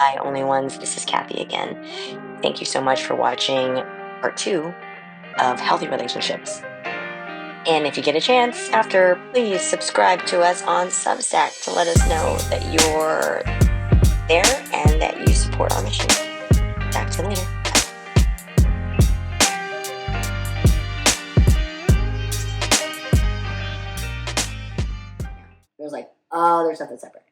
Hi, Only Ones. This is Kathy again. Thank you so much for watching part 2 of Healthy Relationships. And if you get a chance after, please subscribe to us on Substack to let us know that you're there and that you support our mission. Talk to you later. There's like, oh, there's something separate.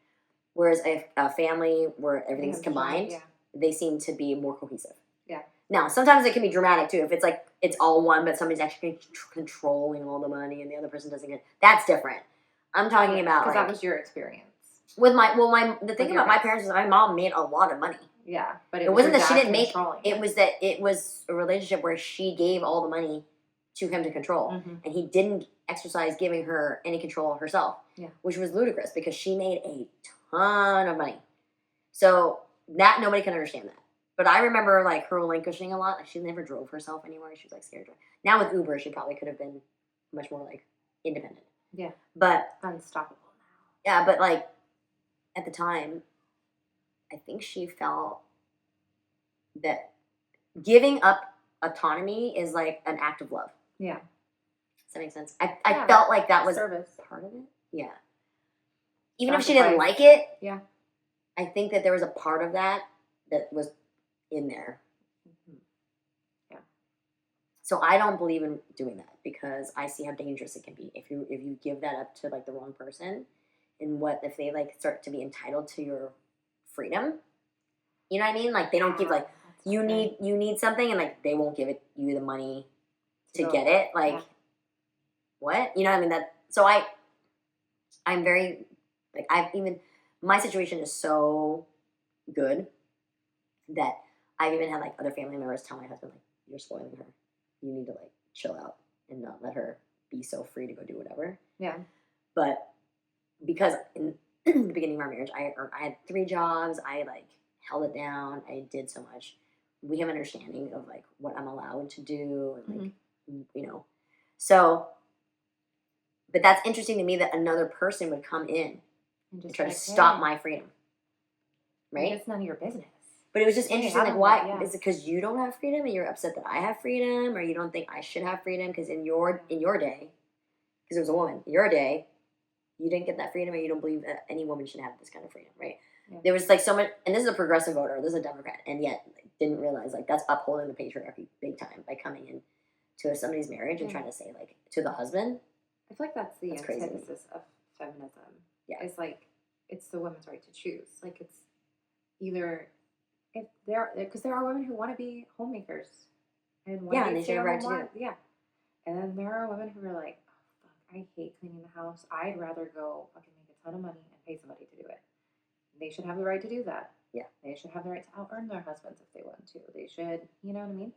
Whereas a family where everything's combined, they seem to be more cohesive. Yeah. Now, sometimes it can be dramatic too. If it's like it's all one, but somebody's actually controlling all the money and the other person doesn't get, that's different. I'm talking about because like, that was your experience with the thing about my parents is my mom made a lot of money. Yeah, but it wasn't that she didn't make. It was that it was a relationship where she gave all the money to him to control, and he didn't exercise giving her any control herself. Yeah, which was ludicrous because she made a ton of money. So that nobody can understand that. But I remember like her relinquishing a lot. Like she never drove herself anywhere. She was like scared to drive. Now with Uber, she probably could have been much more like independent. Yeah, but unstoppable now. Yeah, but like at the time, I think she felt that giving up autonomy is like an act of love. Yeah. Does that make sense? I felt like that was service part of it. Yeah. Even Sacrifice. if she didn't like it, yeah, I think that there was a part of that was in there. Yeah. So I don't believe in doing that because I see how dangerous it can be if you give that up to like the wrong person, and what if they like start to be entitled to your freedom? You know what I mean? Like they don't give like you need something and like they won't give you the money to get it. Like what? You know what I mean? That so I'm very like my situation is so good that I've even had like other family members tell my husband like, you're spoiling her. You need to like chill out and not let her be so free to go do whatever. Yeah. But because in the beginning of our marriage, I had 3 jobs. I like held it down. I did so much. We have an understanding of like what I'm allowed to do and like you know. So, but that's interesting to me that another person would come in and try to stop my freedom. Right? It's none of your business. But it was just interesting, like, why? Yeah. Is it because you don't have freedom and you're upset that I have freedom, or you don't think I should have freedom because in your day, because it was a woman, in your day, you didn't get that freedom, or you don't believe that any woman should have this kind of freedom, right? Yeah. There was like so much, and this is a progressive voter, this is a Democrat, and yet like, didn't realize like that's upholding the patriarchy big time by coming in to somebody's marriage and trying to say like to the husband. I feel like that's the antithesis of feminism. Yeah, it's like it's the woman's right to choose. Like it's either. If because there are women who want to be homemakers, and and they should have right to do it. Yeah, and then there are women who are like, oh, fuck, I hate cleaning the house. I'd rather go fucking make a ton of money and pay somebody to do it. They should have the right to do that. Yeah, they should have the right to out earn their husbands if they want to. They should, you know what I mean?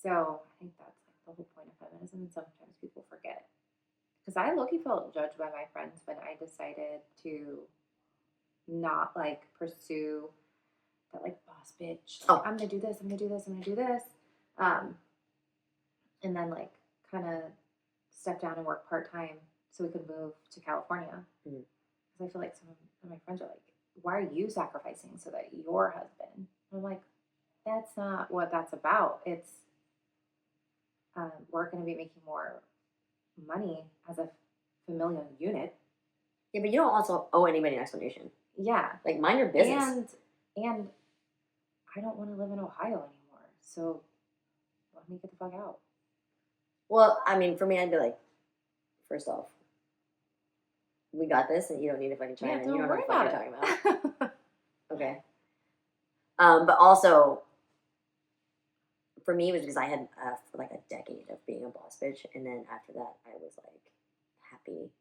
So I think that's like the whole point of feminism, and sometimes people forget. Because I low-key felt judged by my friends when I decided to not like pursue that like boss bitch. Like, I'm gonna do this. I'm gonna do this. I'm gonna do this. And then like kind of step down and work part time so we could move to California. Because I feel like some of my friends are like, "Why are you sacrificing so that your husband?" And I'm like, "That's not what that's about. It's we're gonna be making more money as a familial unit." Yeah, but you don't also owe anybody an explanation. Yeah, like mind your business. And I don't want to live in Ohio anymore, so let me get the fuck out. Well, I mean, for me, I'd be like, first off, we got this, and you don't need to fucking chime in. You don't know what the fuck you're talking about. Okay. But also, for me, it was because I had like a decade of being a boss bitch, and then after that, I was like happy.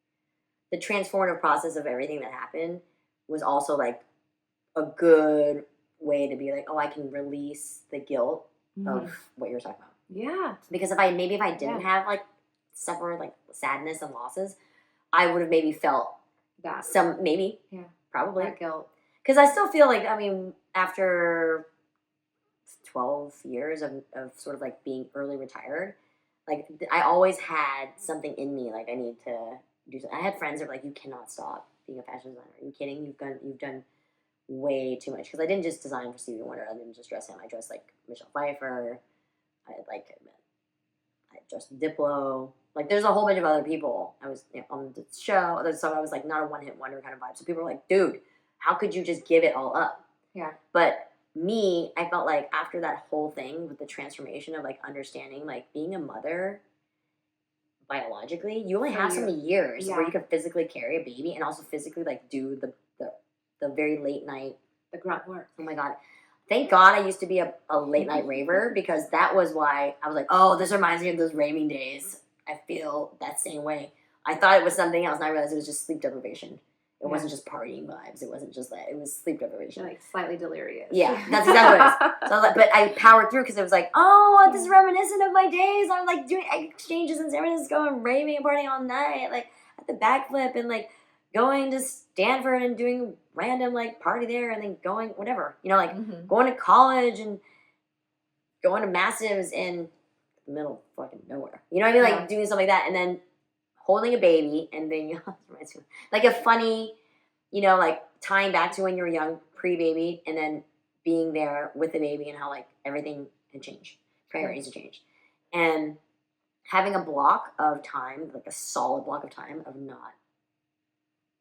The transformative process of everything that happened was also like a good way to be like, oh, I can release the guilt of what you're talking about. Yeah. Because if I didn't have like suffer like sadness and losses, I would have maybe felt that probably that guilt. Because I still feel like, I mean, after 12 years of sort of like being early retired, like I always had something in me like I need to do something. I had friends that were like, you cannot stop being a fashion designer. Are you kidding? You've done way too much because I didn't just design for Stevie Wonder. I didn't just dress him. I dressed like Michelle Pfeiffer. I dressed Diplo. Like, there's a whole bunch of other people. I was on the show. So I was like not a one hit wonder kind of vibe. So people were like, dude, how could you just give it all up? Yeah. But me, I felt like after that whole thing with the transformation of like understanding like being a mother biologically, you only have so many years where you can physically carry a baby and also physically like do the very late night. The grunt work. Oh my God. Thank God I used to be a late night raver because that was why I was like, oh, this reminds me of those raving days. I feel that same way. I thought it was something else and I realized it was just sleep deprivation. It wasn't just partying vibes. It wasn't just that. It was sleep deprivation. Like slightly delirious. Yeah, that's exactly what it is. So I was like, but I powered through because it was like, oh, this is reminiscent of my days. I'm like doing exchanges in San Francisco and raving and partying all night, like at the backflip and like going to Stanford and doing random like party there and then going whatever, like going to college and going to massives in the middle of fucking nowhere. You know what I mean? Like doing something like that and then holding a baby and then like a funny, like tying back to when you were young, pre-baby, and then being there with the baby and how like everything had changed, priorities had changed, and having a block of time, like a solid block of time of not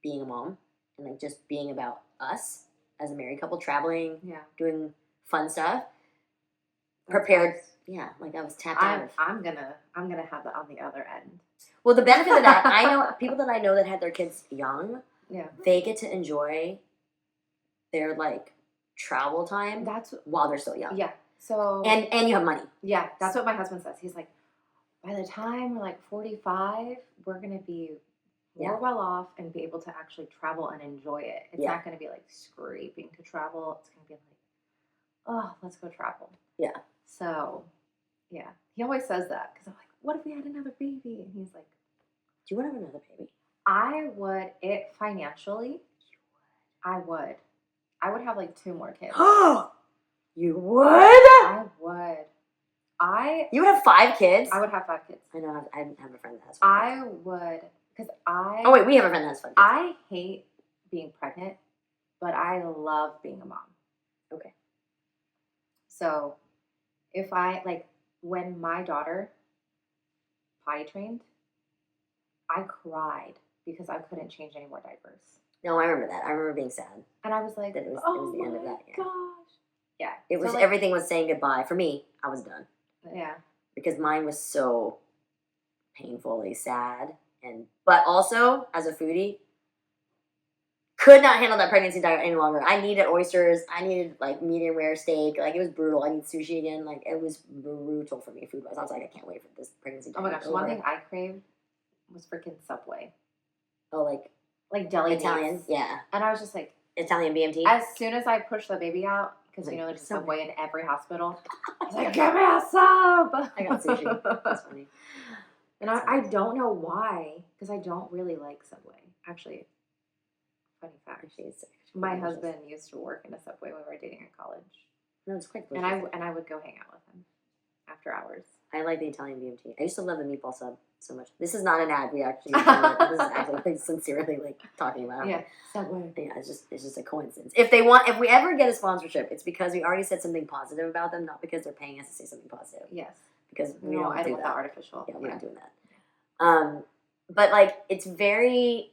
being a mom and like just being about us as a married couple, traveling, doing fun stuff, prepared. Nice. Yeah, like I was tapped out. I'm gonna have that on the other end. Well, the benefit of that, I know people that I know that had their kids young. Yeah, they get to enjoy their like travel time. While they're still young. Yeah. So and you have money. Yeah, that's what my husband says. He's like, by the time we're like 45, we're gonna be more well off and be able to actually travel and enjoy it. It's not gonna be like scraping to travel. It's gonna be like, oh, let's go travel. Yeah. So, yeah, he always says that because I'm like, what if we had another baby? And he's like, do you want to have another baby? I would, it financially, I would have like 2 more kids. You would? I would. You would have 5 kids? I would have 5 kids. I know, I have a friend that has 5 kids. I would, because oh wait, we have a friend that has 5 kids. I hate being pregnant, but I love being a mom. Okay. So, if I, like, when my daughter potty trained, I cried because I couldn't change any more diapers. No, I remember that. I remember being sad. And I was like, that it was the end of that. Yeah. Gosh. Yeah. It was, like, everything was saying goodbye. For me, I was done. Yeah. Because mine was so painfully sad. But also, as a foodie, could not handle that pregnancy diet any longer. I needed oysters. I needed, like, medium rare steak. Like, it was brutal. I need sushi again. Like, it was brutal for me food-wise. I was like, I can't wait for this pregnancy diet. Oh, my gosh. One thing I craved was freaking Subway. Oh, like deli Italian? meats. Yeah. And I was just like... Italian BMT? As soon as I pushed the baby out, because, there's a Subway in every hospital, I was like, give me a sub! I got sushi. That's funny. And I don't know why, because I don't really like Subway. Actually... Funny fact. My husband used to work in a Subway when we were dating in college. No, it's quite delicious. And I would go hang out with him after hours. I like the Italian BMT. I used to love the meatball sub so much. This is not an ad. We actually this is actually sincerely like talking about. Yeah, Subway. Yeah, it's just a coincidence. If we ever get a sponsorship, it's because we already said something positive about them, not because they're paying us to say something positive. Yes. Because we I don't do want that. The artificial. Yeah, we're not doing that. But like it's very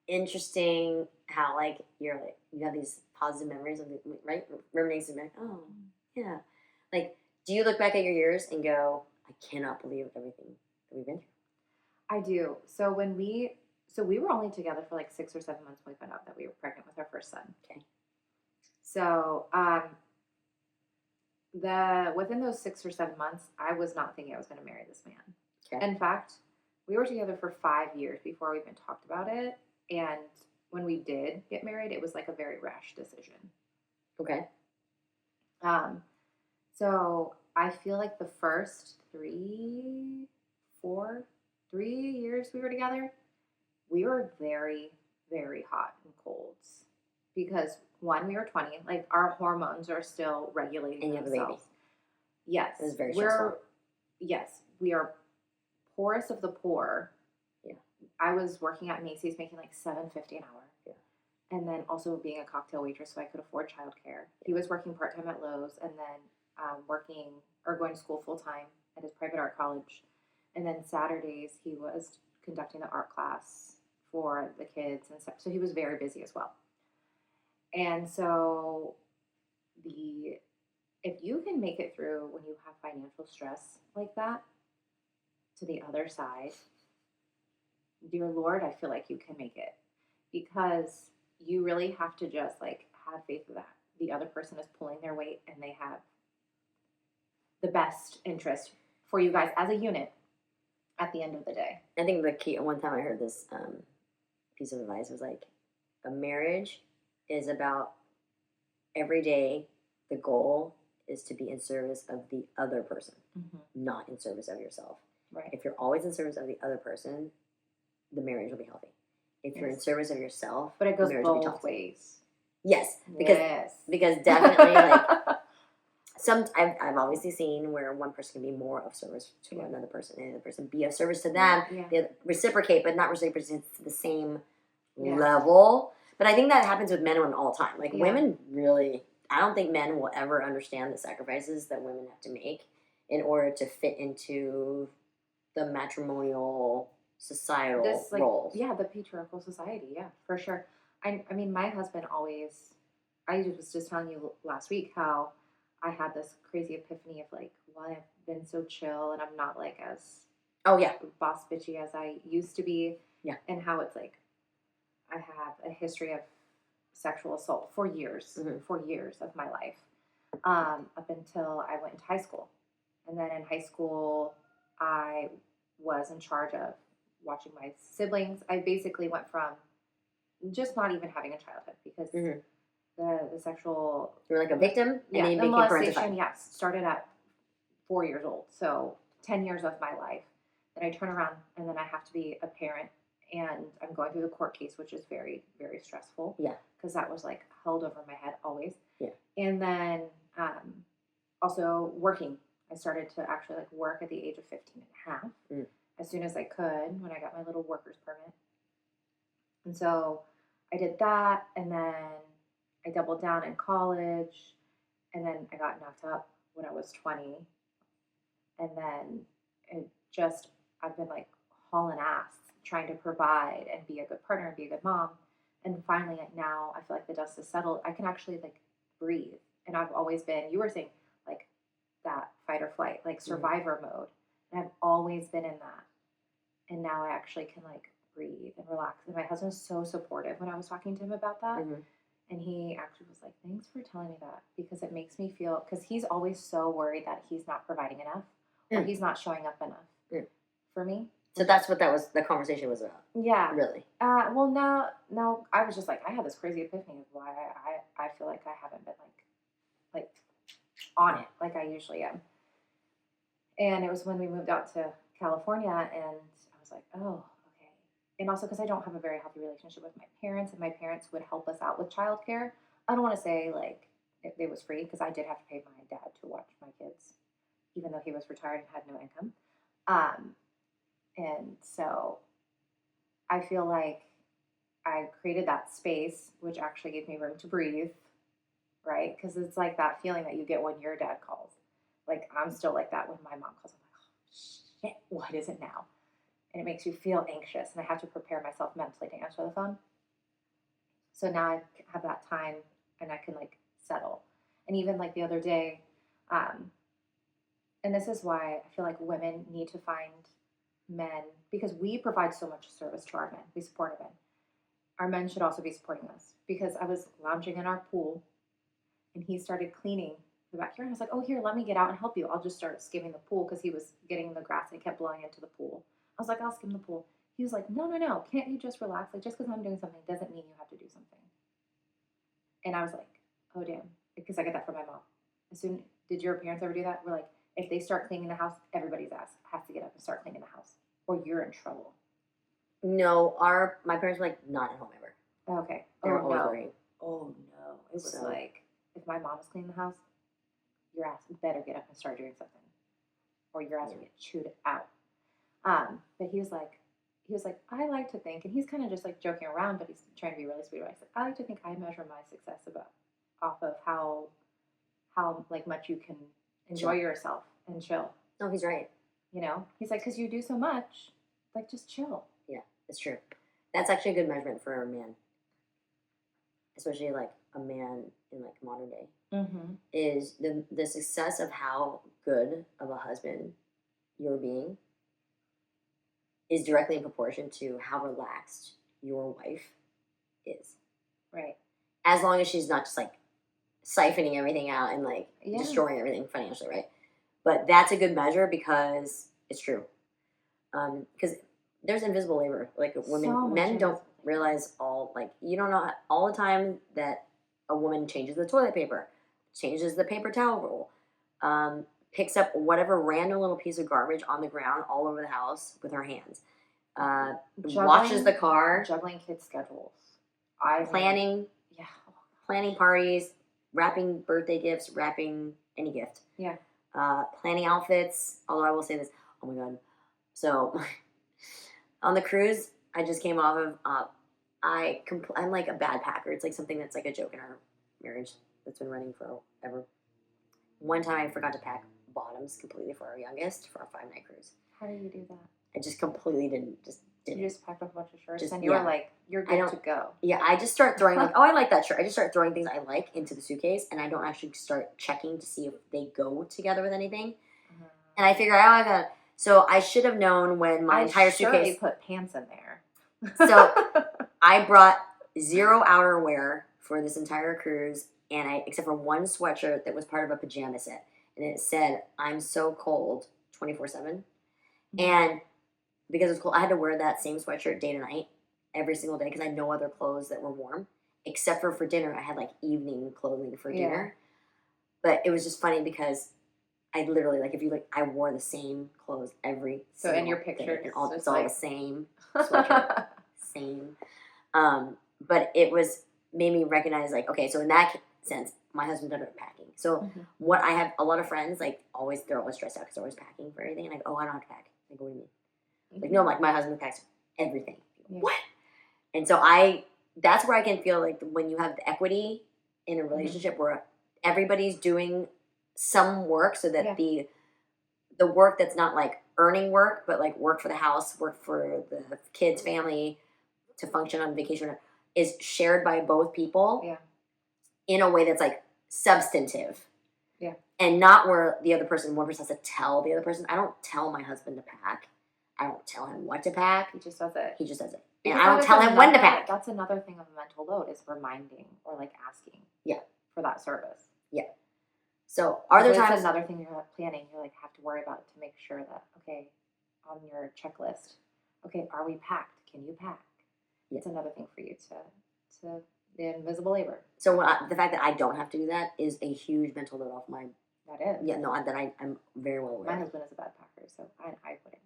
interesting how like you have these positive memories of right reminiscing like oh yeah, like do you look back at your years and go I cannot believe everything that we've been through? I do. So we were only together for like 6 or 7 months when we found out that we were pregnant with our first son. Okay. So within those 6 or 7 months, I was not thinking I was going to marry this man. Okay. In fact, we were together for 5 years before we even talked about it, and when we did get married, it was like a very rash decision. Okay. So I feel like the first 3 years we were together, we were very, very hot and colds. Because one, we were 20, like our hormones are still regulating and you themselves. Have a baby. Yes. It was very stressful. Yes. We are poorest of the poor. I was working at Macy's making like $7.50 an hour. Yeah. and then also being a cocktail waitress, so I could afford childcare. He was working part time at Lowe's, and then working or going to school full time at his private art college. And then Saturdays he was conducting the art class for the kids and stuff. So he was very busy as well. And so the if you can make it through when you have financial stress like that to the other side, dear Lord, I feel like you can make it, because you really have to just like have faith that the other person is pulling their weight and they have the best interest for you guys as a unit at the end of the day. I think the key, one time I heard this piece of advice was like, a marriage is about every day, the goal is to be in service of the other person, not in service of yourself. Right. If you're always in service of the other person, the marriage will be healthy. If you're in service of yourself, but it goes the marriage will be both toxic. ways. Yes, because definitely like I've obviously seen where one person can be more of service to another person, and another person be of service to them. They reciprocate, but not reciprocate to the same level. But I think that happens with men and women all the time. Like women really, I don't think men will ever understand the sacrifices that women have to make in order to fit into the matrimonial societal roles. Yeah, the patriarchal society. Yeah, for sure. I mean, my husband always. I was just telling you last week how I had this crazy epiphany of like, well, I've been so chill and I'm not like as boss bitchy as I used to be. Yeah, and how it's like I have a history of sexual assault for years of my life, up until I went into high school, and then in high school I was in charge of watching my siblings. I basically went from just not even having a childhood because the sexual... You were like a victim, and then you the became molestation, started at 4 years old, so 10 years of my life. Then I turn around, and then I have to be a parent, and I'm going through the court case, which is very, very stressful. Yeah. Because that was, like, held over my head always. Yeah. And then also working. I started to actually, like, work at the age of 15 and a half, as soon as I could, when I got my little worker's permit. And so I did that, and then I doubled down in college, and then I got knocked up when I was 20. And then I've been like hauling ass, trying to provide and be a good partner and be a good mom. And finally, like, now I feel like the dust has settled. I can actually like breathe. And I've always been, you were saying, like that fight or flight, like survivor mode. And I've always been in that. And now I actually can like breathe and relax. And my husband was so supportive when I was talking to him about that. And he actually was like, thanks for telling me that, because it makes me feel, because he's always so worried that he's not providing enough or he's not showing up enough for me. So that's what the conversation was about. Yeah. Really? Well, no, I was just like, I had this crazy epiphany of why I feel like I haven't been like on it like I usually am. And it was when we moved out to California, and I was like, oh, okay. And also because I don't have a very healthy relationship with my parents, and my parents would help us out with childcare. I don't want to say like it was free, because I did have to pay my dad to watch my kids, even though he was retired and had no income. And so I feel like I created that space, which actually gave me room to breathe, right? Because it's like that feeling that you get when your dad calls. Like, I'm still like that when my mom calls. I'm like, oh, shit, what is it now? And it makes you feel anxious, and I have to prepare myself mentally to answer the phone. So now I have that time, and I can, like, settle. And even, like, the other day, and this is why I feel like women need to find men, because we provide so much service to our men. We support our men. Our men should also be supporting us, because I was lounging in our pool, and he started cleaning the backyard. I was like, oh, here, let me get out and help you. I'll just start skimming the pool, because he was getting the grass and it kept blowing into the pool. I was like, I'll skim the pool. He was like, no. Can't you just relax? Like, just because I'm doing something doesn't mean you have to do something. And I was like, oh, damn. Because I get that from my mom. Did your parents ever do that? We're like, if they start cleaning the house, everybody's ass has to get up and start cleaning the house, or you're in trouble. No, my parents were like not at home ever. Okay. They were always worried. Oh no. It was like, if my mom was cleaning the house, your ass better get up and start doing something, or your ass will get chewed out. But he was like, he was like, I like to think, and he's kind of just like joking around, but he's trying to be really sweet about it. He's like, I like to think I measure my success about off of how like much you can enjoy Chill. yourself and chill. No, he's right. You know, he's like, because you do so much, like just chill. Yeah, it's true. That's actually a good measurement for a man, especially like a man in like modern day. Mm-hmm. Is the success of how good of a husband you're being is directly in proportion to how relaxed your wife is. Right. As long as she's not just like siphoning everything out and like Yeah. destroying everything financially, right? But that's a good measure because it's true. Because there's invisible labor. Like women, So much men don't invisible labor. realize all. Like you don't know all the time that a woman changes the toilet paper, changes the paper towel roll, picks up whatever random little piece of garbage on the ground all over the house with her hands, washes the car, juggling kids' schedules, planning yeah, planning parties, wrapping birthday gifts, wrapping any gift. Yeah. Planning outfits. Although I will say this, oh my god. So on the cruise I just came off of, I'm like a bad packer. It's like something that's like a joke in our marriage that's been running forever. One time I forgot to pack bottoms completely for our youngest for our 5-night cruise. How do you do that? I just completely didn't. You just packed up a bunch of shirts Just- and you were yeah. like, you're I good don't- to go. Yeah, I just start throwing like, oh, I like that shirt. I just start throwing things I like into the suitcase, and I don't actually start checking to see if they go together with anything. And I figure, oh, I got. So I should have known when my entire surely suitcase. put pants in there. So I brought 0 outerwear for this entire cruise, and except for one sweatshirt that was part of a pajama set, and it said, "I'm so cold 24/7," and because it was cold, I had to wear that same sweatshirt day to night every single day because I had no other clothes that were warm, except for dinner. I had like evening clothing for dinner, but it was just funny because I literally like if you like I wore the same clothes every. So in single your day, picture, and all, it's it's all like- the same sweatshirt, same. But it made me recognize like okay, so in that sense, my husband's better at packing. So Mhm. what I have a lot of friends like they're always stressed out because they're always packing for everything, and I go, oh, I don't have to pack. Like what do you mean? Like no, like my husband packs everything. Yeah. What? And so that's where I can feel like when you have the equity in a relationship where everybody's doing some work so that the work that's not like earning work, but like work for the house, work for the kids, family to function on vacation is shared by both people Yeah. in a way that's like substantive. Yeah. And not where one person has to tell the other person. I don't tell my husband to pack. I don't tell him what to pack. He just does it. He just does it. Because And I don't that is tell him when to another- pack. That's another thing of a mental load is reminding or like asking. Yeah. For that service. So are there So it's times another thing you're like planning, you like have to worry about to make sure that okay, on your checklist, okay, are we packed? Can you pack? Yeah. It's another thing for you to the invisible labor. so the fact that I don't have to do that is a huge mental load off my That is. that I'm very well aware. My of. husband is a bad packer, so I wouldn't.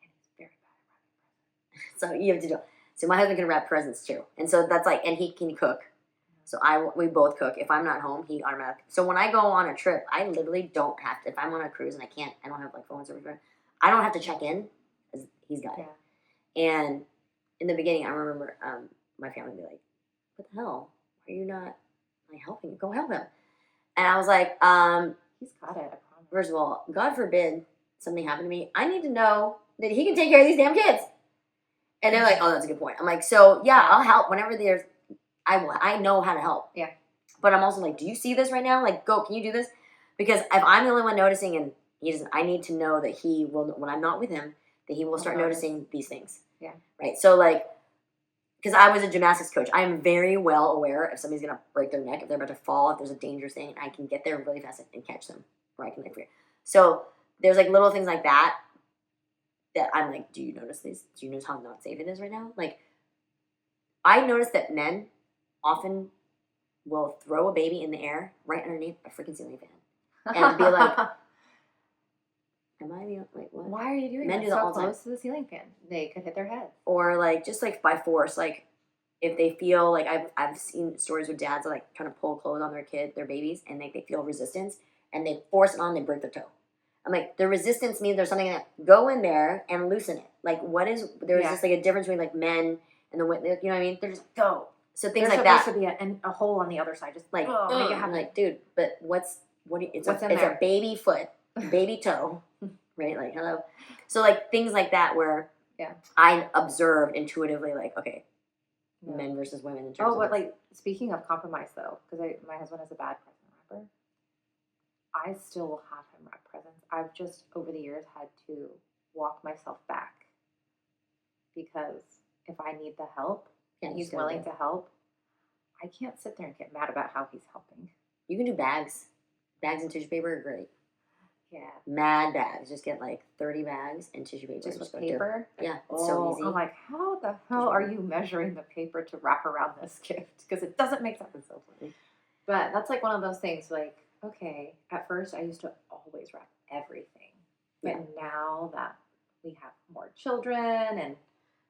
And he's very bad at So you have to do. So my husband can wrap presents too, and so that's like, and he can cook. So we both cook. If I'm not home, he automatically. So when I go on a trip, I literally don't have to. If I'm on a cruise and I don't have like phone service. I don't have to check in, because he's got wrapping it. And in the beginning, I remember my family would be like, "What the hell? Why are you not like helping? Go help him." And I was like, He's got it, I promise. first of all, God forbid something happened to me. I need to know that he can take care of these damn kids. And they're like, oh, that's a good point. I'm like, so yeah, I'll help whenever there's, I know how to help. Yeah. But I'm also like, do you see this right now? Like, go, can you do this? Because if I'm the only one noticing and he doesn't, I need to know that he will, when I'm not with him, that he will start notice. noticing these things. Yeah. Right. So like, because I was a gymnastics coach, I am very well aware if somebody's going to break their neck, if they're about to fall, if there's a dangerous thing, I can get there really fast and catch them, or I can like, so there's like little things like that I'm like, do you notice these? Do you notice how not safe it is right now? Like, I noticed that men often will throw a baby in the air right underneath a freaking ceiling fan. And be like, am I the, like, what? why are you doing Men that do that so all the time. close to the ceiling fan? They could hit their heads. Or like, just like by force, like, if they feel like I've seen stories with dads like trying to pull clothes on their babies, and they feel resistance and they force it on, they break their toe. I'm like, the resistance means there's something that go in there and loosen it. Like, what is there's Yeah. just like a difference between like men and the women. You know what I mean? They're just Go. so things There's like that. supposed to be a hole on the other side. Just Like, make it I'm happen. like, dude, but it's What's in it's there? a baby foot, baby toe, right? Like, hello. So like things like that where Yeah. I observed intuitively, like, okay, Yeah. men versus women in terms Oh, of but like speaking of compromise though, because my husband is a bad present wrapper. I still will have him wrap presents. I've just over the years had to walk myself back because if I need the help and you he's just gotta willing do to help, I can't sit there and get mad about how he's helping. You can do bags. Bags and tissue paper are great. Yeah. Mad bags. Just get like 30 bags and tissue paper. Just with go do- paper? Yeah, it's Oh, so easy. I'm like, how the hell are you measuring the paper to wrap around this gift? Because it doesn't make sense. It's so funny. But that's like one of those things like, okay, at first I used to always wrap everything. But now that we have more children and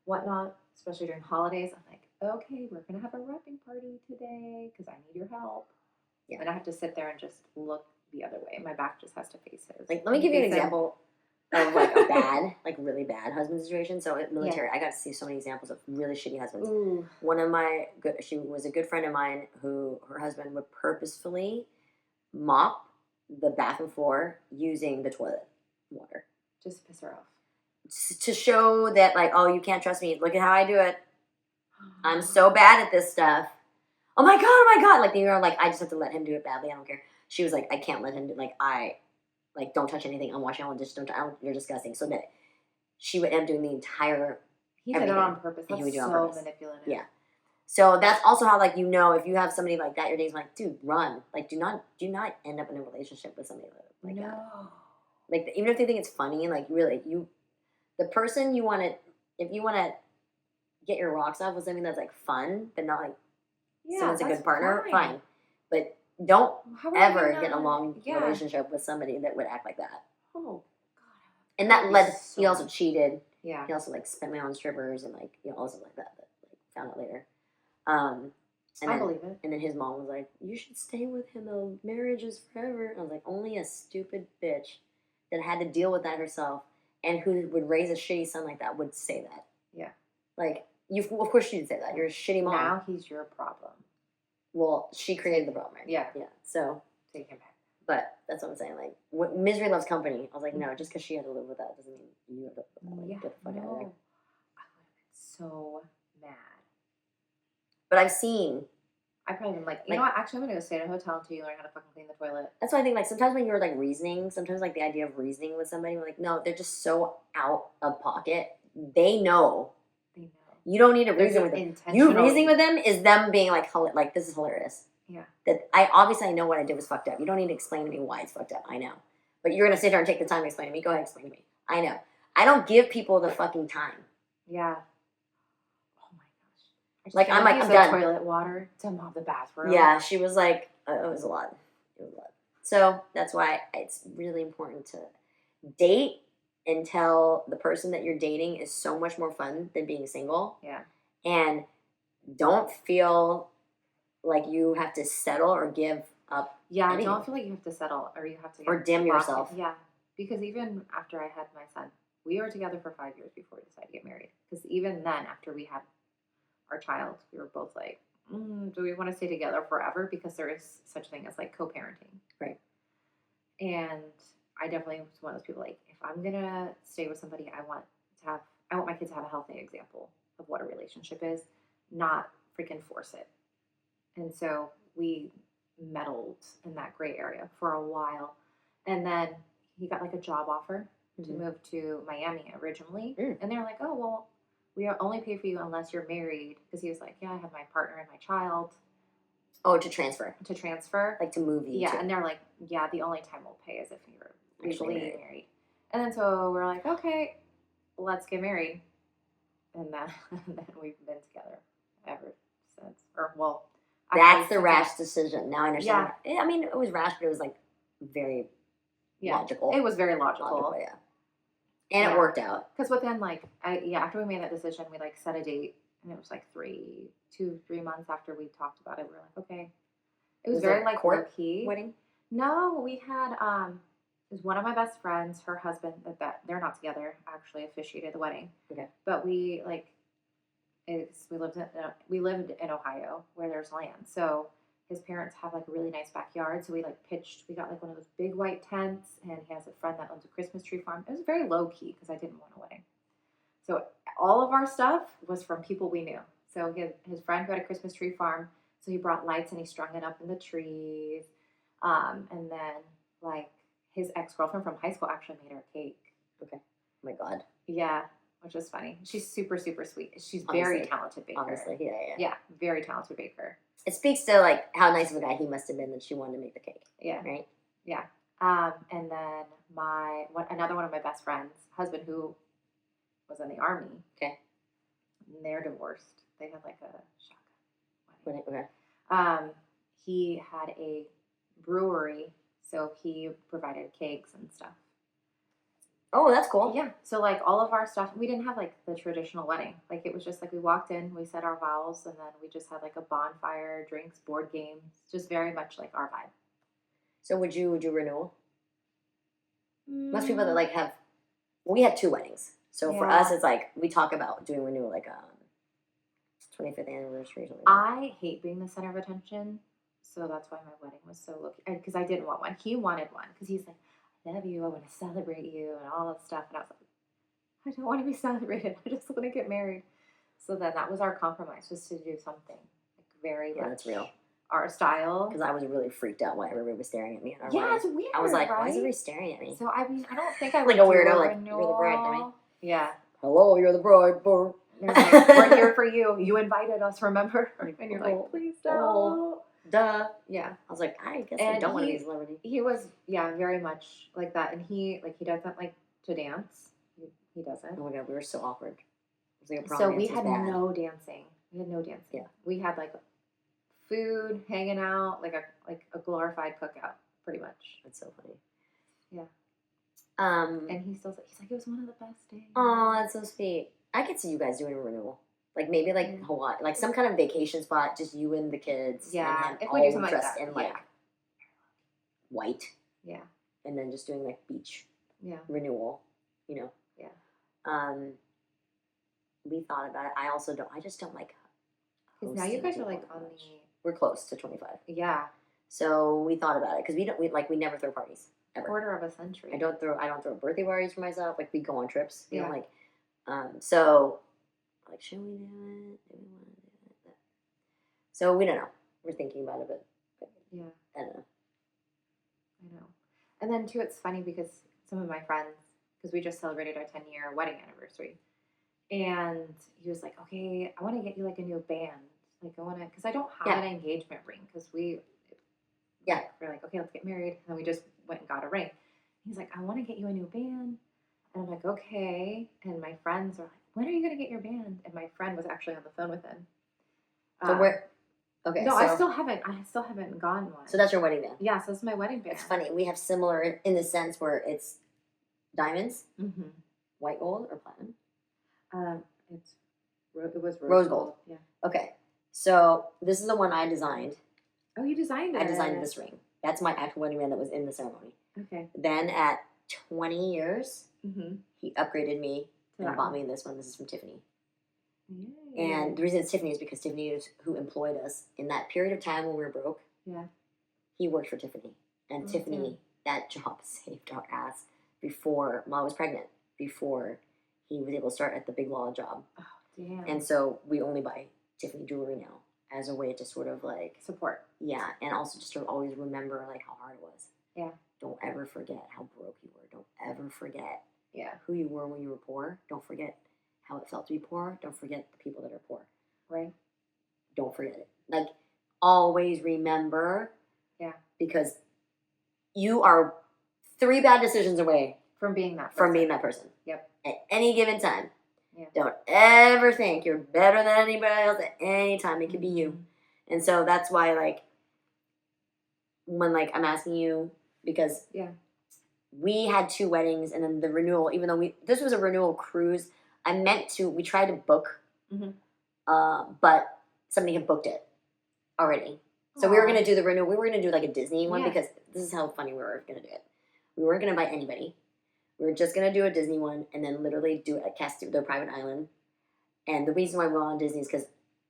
whatnot, especially during holidays, I'm like, okay, we're going to have a wrapping party today because I need your help. Yeah. And I have to sit there and just look the other way. My back just has to face his. Like, let me give you an example of like a bad, like really bad husband situation. So in military, I got to see so many examples of really shitty husbands. Ooh. One of she was a good friend of mine who her husband would purposefully mop the bathroom floor using the toilet water. Just to piss her off. To show that, like, oh, you can't trust me. Look at how I do it. I'm so bad at this stuff. Oh my god, oh my god. Like, you know, like, I just have to let him do it badly. I don't care. She was like, I can't let him do like, don't touch anything. I'm washing all the dishes. You're disgusting. So that she would end up doing the entire He did it on purpose. He That's would do it on so purpose. manipulative. Yeah. So that's also how, like, you know, if you have somebody like that, your date's like, dude, run. Like, do not end up in a relationship with somebody like that. Like, even if they think it's funny, like, really, the person you want to, if you want to get your rocks off with something that's like fun, but not like someone's a good partner, fine. But don't ever get in a long relationship with somebody that would act like that. Oh, God. And that led, he also cheated. Yeah. He also, like, spent money on strippers and, like, you know, all stuff like that, like, found out later. And I then, believe it. And then his mom was like, you should stay with him, though. Marriage is forever. And I was like, only a stupid bitch that had to deal with that herself and who would raise a shitty son like that would say that. Yeah. Like, of course she'd say that. You're a shitty mom. Now he's your problem. Well, she created the problem, right? Yeah. Yeah. So, take him back. But that's what I'm saying. Like, misery loves company. I was like, no, just because she had to live with that doesn't mean you have to like, get the fuck out of there. I would have been so mad. But I've seen. I probably been like, you know what? Actually, I'm gonna go stay in a hotel until you learn how to fucking clean the toilet. That's why I think, like, sometimes when you're like reasoning, sometimes like the idea of reasoning with somebody, we're like, no, they're just so out of pocket. They know. They know. You don't need to reason with them. You reasoning with them is them being like, this is hilarious. Yeah. That I know what I did was fucked up. You don't need to explain to me why it's fucked up. I know. But you're gonna sit here and take the time to explain to me. Go ahead, explain to me. I know. I don't give people the fucking time. Yeah. Oh my gosh. Like, I'm done. Toilet water to mop the bathroom. Yeah, she was like, it was a lot. It was a lot. So that's why it's really important to date until the person that you're dating is so much more fun than being single. Yeah. And don't feel like you have to settle or give up. Yeah, anything. don't feel like you have to settle or you have to or dim yourself. Yeah, because even after I had my son, we were together for 5 years before we decided to get married. Because even then, after we had our child, we were both like, do we want to stay together forever? Because there is such a thing as like co-parenting. Right. And I definitely was one of those people like, if I'm gonna stay with somebody, I want my kids to have a healthy example of what a relationship is, not freaking force it. And so we meddled in that gray area for a while. And then he got like a job offer to move to Miami originally. And they're like, oh, well, we only pay for you unless you're married. Because he was like, yeah, I have my partner and my child. Oh, to transfer. To transfer. Like to move you. Yeah, and they're like, yeah, the only time we'll pay is if you're legally married. And then so we're like, okay, let's get married. And then we've been together ever since. Or, well, that's the rash decision. Now I understand. Yeah. I mean, it was rash, but it was like very logical. It was very logical. Yeah. And it worked out. Because within like, after we made that decision, we like set a date, and it was like 3 months after we talked about it. We were like, okay. It was very like low key wedding. No, we had is one of my best friends, her husband, that they're not together, actually officiated the wedding. Okay. But we like, we lived in Ohio where there's land, so his parents have like a really nice backyard. So we like pitched. We got like one of those big white tents, and he has a friend that owns a Christmas tree farm. It was very low key because I didn't want a wedding. So all of our stuff was from people we knew. So his friend who had a Christmas tree farm, so he brought lights and he strung it up in the trees. And then like his ex-girlfriend from high school actually made her cake. Okay. Oh my God. Yeah, which is funny. She's super, super sweet. She's very Honestly. talented baker. Honestly, yeah. Yeah, very talented baker. It speaks to like how nice of a guy he must have been that she wanted to make the cake. Yeah. Right. Yeah. And then another one of my best friends' husband who was in the army. Okay. And they're divorced. They had like a shotgun wedding. Okay. He had a brewery, so he provided cakes and stuff. Oh, that's cool. Yeah. So like all of our stuff, we didn't have like the traditional wedding. Like it was just like we walked in, we said our vows, and then we just had like a bonfire, drinks, board games, just very much like our vibe. So would you do renewal? Most people that like have, we had 2 weddings. So for Yeah. us, it's like we talk about doing renewal like 25th anniversary or something. I hate being the center of attention, so that's why my wedding was so low key. Because I didn't want one. He wanted one because he's like, I love you, I want to celebrate you, and all this stuff. And I was like, I don't want to be celebrated. I just want to get married. So then that was our compromise, was to do something like very Yeah, much that's real. our style. Because I was really freaked out why everybody was staring at me. At our Yeah, wedding. it's weird. I was like, right? why is everybody staring at me? So I mean, I don't think I Like would a weirdo, do like, you're the bride, dummy. renewal. Yeah. Hello, you're the bride. Brr. They're like, we're here for you. You invited us, remember? And you're Oh, like, please oh. don't. Duh. Yeah. I was like, I guess I And don't want to he- be a celebrity. He was, yeah, very much like that. And he doesn't like to dance. He doesn't. Oh my God, we were so awkward. It was like a prom So dance we was had bad. no dancing. We had no dancing. Yeah. We had like food, hanging out, like a glorified cookout, pretty much. That's so funny. Yeah. And And he's like, it was one of the best days. oh, that's so sweet. I could see you guys doing a renewal. Like maybe like Yeah. Hawaii, like some kind of vacation spot, just you and the kids. Yeah, and him if we do all something like dressed that, in like yeah. white, Yeah. and then just doing like beach Yeah. renewal, you know. Yeah. We thought about it. I also don't. I just don't like. Because now you hosting guys are people like that on much. the, We're close to 25, yeah, so we thought about it because we never throw parties ever. quarter of a century. I don't throw birthday parties for myself. Like we go on trips, you know, Yeah. like so like should we do it? Do we want to do it? So we don't know. We're thinking about it, but Yeah, I don't know. I know. And then too, it's funny because some of my friends, because we just celebrated our 10-year wedding anniversary, and he was like, okay, I want to get you like a new band. Like I want to, because I don't have Yeah. an engagement ring, because Yeah. we're like, okay, let's get married. And then we just went and got a ring. He's like, I want to get you a new band. And I'm like, okay. And my friends are like, when are you going to get your band? And my friend was actually on the phone with him. So we're okay. No, so, I still haven't gone one. so that's your wedding band. Yeah, so this is my wedding band. It's funny. We have similar in the sense where it's diamonds, Mm-hmm. white gold, or platinum. It was Rose gold. Yeah. Okay, so this is the one I designed. Oh, you designed it. I designed this ring. That's my actual wedding band that was in the ceremony. Okay. Then at 20 years, Mm-hmm. he upgraded me and bought me this one. This is from Tiffany. Yay. And the reason it's Tiffany is because Tiffany is who employed us in that period of time when we were broke. Yeah. He worked for Tiffany. And Okay. Tiffany, that job saved our ass before Mom was pregnant, before he was able to start at the Big Law job. Oh, damn. And so we only buy Tiffany jewelry now as a way to sort of like, support. yeah, and also just to always remember like how hard it was. Yeah. Don't ever forget how broke you were. Don't ever forget Yeah. who you were when you were poor. Don't forget how it felt to be poor. Don't forget the people that are poor. Right. Don't forget it. Like, always remember. Yeah. Because you are 3 bad decisions away From being that. from person. being that person. Yep. At any given time. Yeah. Don't ever think you're better than anybody else at any time. It could be you. Mm-hmm. And so that's why, like, when, like, I'm asking you, because Yeah. we had 2 weddings, and then the renewal, even though this was a renewal cruise, we tried to book, Mhm. but somebody had booked it already. So we were Aw. going to do the renewal. We were going to do, like, a Disney one, Yeah. because this is how funny we were going to do it. We weren't gonna invite anybody. We were just gonna do a Disney one and then literally do a cast their private island. And the reason why we're on Disney is because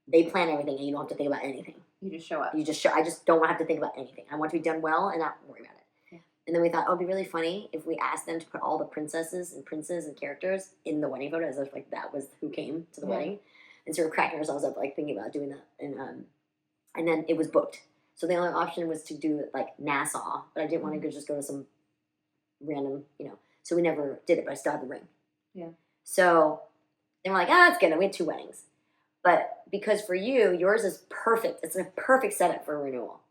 they plan everything and you don't have to think about anything. You just show up. You just show. I just don't have to think about anything. I want to be done well and not worry about it. Yeah. And then we thought, oh, it'd be really funny if we asked them to put all the princesses and princes and characters in the wedding photo, as if like that was who came to the Yeah. wedding. And so we're cracking ourselves up, like thinking about doing that. And then it was booked. So the only option was to do like Nassau, but I didn't want to just go to some random, So we never did it, but I still had the ring. Yeah. So then we're like, it's good. We had 2 weddings. But because for you, yours is perfect. It's a perfect setup for a renewal.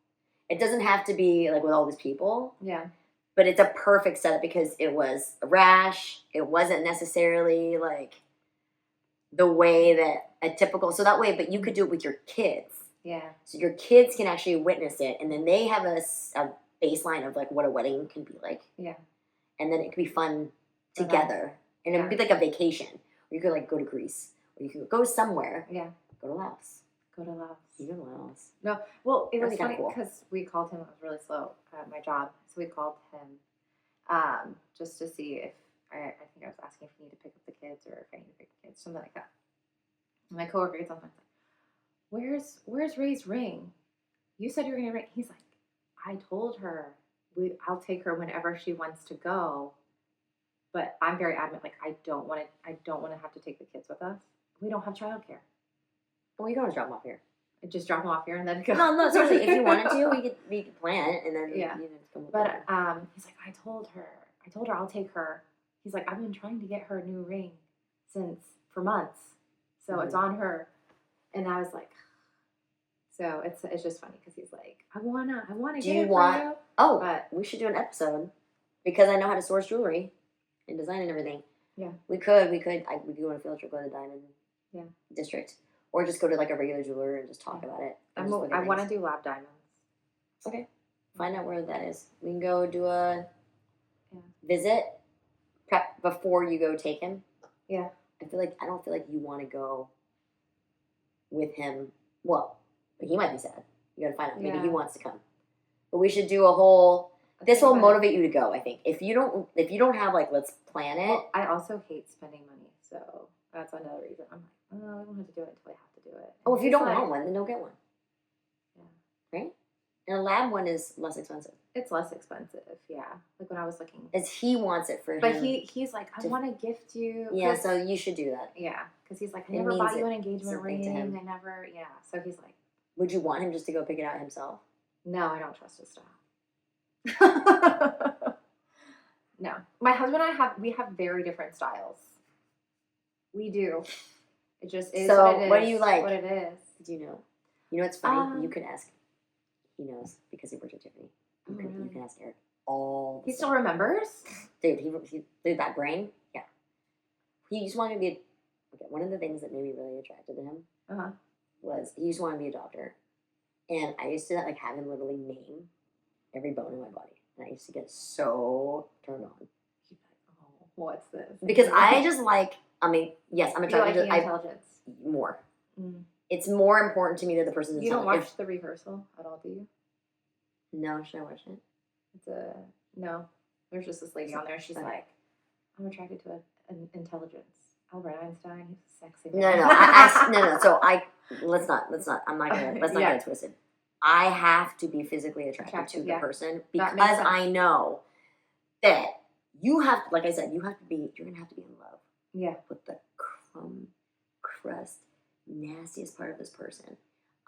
It doesn't have to be like with all these people. Yeah. But it's a perfect setup because it was a rash. It wasn't necessarily like the way that a typical. So that way, but you could do it with your kids. Yeah. So your kids can actually witness it. And then they have a baseline of like what a wedding can be like. Yeah. And then it could be fun For them. together. And it would be like a vacation. Or you could like go to Greece. Or you could go somewhere. Yeah. Go to Laos. Go to Laos. You go to Laos. No, well, it That'd was be kinda funny cool. because we called him. I was really slow at my job, so we called him just to see if I think I was asking if he needed to pick up the kids or if I need to pick the kids, something like that. And my coworker gets on the phone, like, "Where's Ray's ring? You said you were gonna ring." He's like, "I told her I'll take her whenever she wants to go, but I'm very adamant. Like, I don't want to have to take the kids with us. We don't have childcare. Well, you can always drop them off here. Just drop them off here and then go." No, seriously. If you wanted to, we could plan it and then Yeah. you just come with But it. he's like, I told her I'll take her. He's like, I've been trying to get her a new ring for months, so it's on her. And I was like, so it's just funny because he's like, I wanna Do get you it want? for you. Oh, But we should do an episode because I know how to source jewelry and design and everything. Yeah. We could. We go on a field trip, go to Diamond District, or just go to like a regular jeweler and just talk about it. I want to do lab diamonds. Okay. Find out where that is. We can go do a Yeah. visit prep before you go take him. Yeah. I don't feel like you want to go with him. Well, but he might be sad. You gotta find out. Maybe he Yeah. wants to come. But we should do a whole. This will Okay. motivate you to go. I think if you don't have like let's plan it. Well, I also hate spending money, so that's another reason. I'm like, I don't have to do it until I have to do it. Oh, And if you he's don't like, want one, then don't get one. Yeah. Right? And a lab one is less expensive. It's less expensive, yeah. Like when I was looking. As he wants it for him. But he's like, I to- want to gift you. Yeah, 'cause- so you should do that. yeah, because he's like, I It never means bought you it- an engagement something to ring. him. I never, yeah. So he's like, Would you want him just to go pick it out himself? no, I don't trust his style. No, my husband and we have very different styles. We do. It just is. So, what, it what do is, you like? What it is. Do you know? You know what's funny? You Um, could ask. He knows because he worked with Tiffany. You Oh, can really? you can ask Eric all. The He still stuff. remembers. Dude, that brain. Yeah. He just wanted to be. Okay, one of the things that made me really attracted to him Uh-huh. was he just wanted to be a doctor, and I used to like have him literally name every bone in my body, and I used to get so turned on He's like, oh, what's this? because I just like. I mean, yes, I'm you like attracted the to. intelligence. More. Mm. It's more important to me that the person's You don't intelligent. watch the rehearsal at all, do you? No, should I watch it? It's no. There's just this lady on there. She's Okay. like, I'm attracted to an intelligence. Albert Einstein, he's sexy. No. No. So let's not. I'm not gonna. Let's not Yeah. get it twisted. I have to be physically attracted to the yeah. person That because makes sense. I know that you have. Like I said, you have to be. You're gonna have to be in love Yeah. with the crust, nastiest part of this person.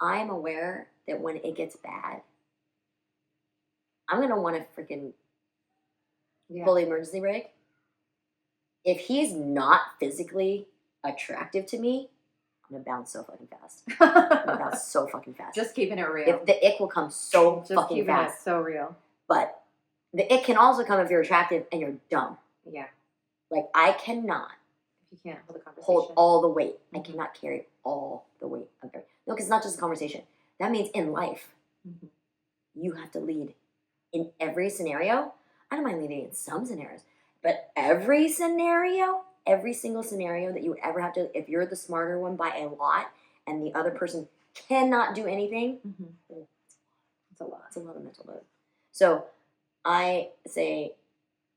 I am aware that when it gets bad, I'm gonna want to freaking Yeah. pull the emergency brake. If he's not physically attractive to me, I'm gonna bounce so fucking fast. I'm gonna bounce so fucking fast. Just keeping it real. if the ick will come so Just fucking keeping fast. it so real. But the ick can also come if you're attractive and you're dumb. Yeah. Like I cannot If you can't hold a conversation. hold all the weight. I Mhm. cannot carry all the weight of everything. No, because it's not just a conversation. That means in life, Mhm. you have to lead in every scenario. I don't mind leading in some scenarios, but every scenario, every single scenario that you would ever have to, if you're the smarter one by a lot and the other person cannot do anything, Mhm. It's a lot. it's a lot of mental load. So I say